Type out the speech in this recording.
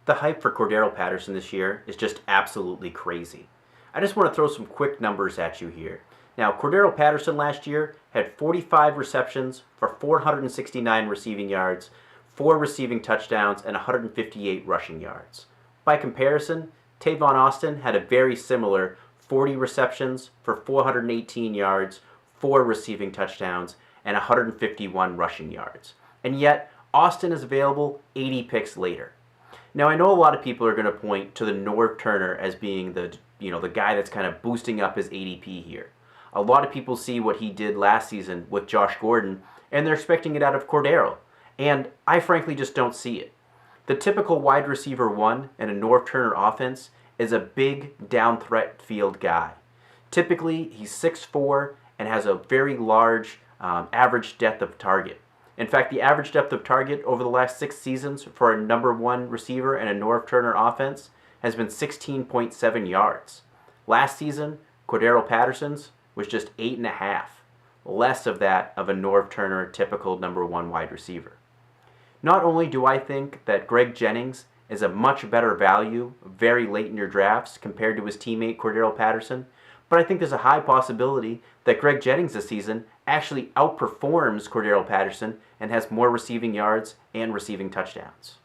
The hype for Cordarrelle Patterson this year is just absolutely crazy. I just want to throw some quick numbers at you here. Now, Cordarrelle Patterson last year had 45 receptions for 469 receiving yards, 4 receiving touchdowns, and 158 rushing yards. By comparison, Tavon Austin had a very similar 40 receptions for 418 yards, 4 receiving touchdowns, and 151 rushing yards. And yet, Austin is available 80 picks later. Now, I know a lot of people are going to point to the Norv Turner as being the guy that's kind of boosting up his ADP here. A lot of people see what he did last season with Josh Gordon, and they're expecting it out of Cordarrelle. And I frankly just don't see it. The typical wide receiver one in a Norv Turner offense is a big down threat field guy. Typically, he's 6'4" and has a very large average depth of target. In fact, the average depth of target over the last 6 seasons for a number one receiver in a Norv Turner offense has been 16.7 yards. Last season, Cordarrelle Patterson's was just 8.5, less of that of a Norv Turner typical number one wide receiver. Not only do I think that Greg Jennings is a much better value very late in your drafts compared to his teammate Cordarrelle Patterson, but I think there's a high possibility that Greg Jennings this season actually outperforms Cordarrelle Patterson and has more receiving yards and receiving touchdowns.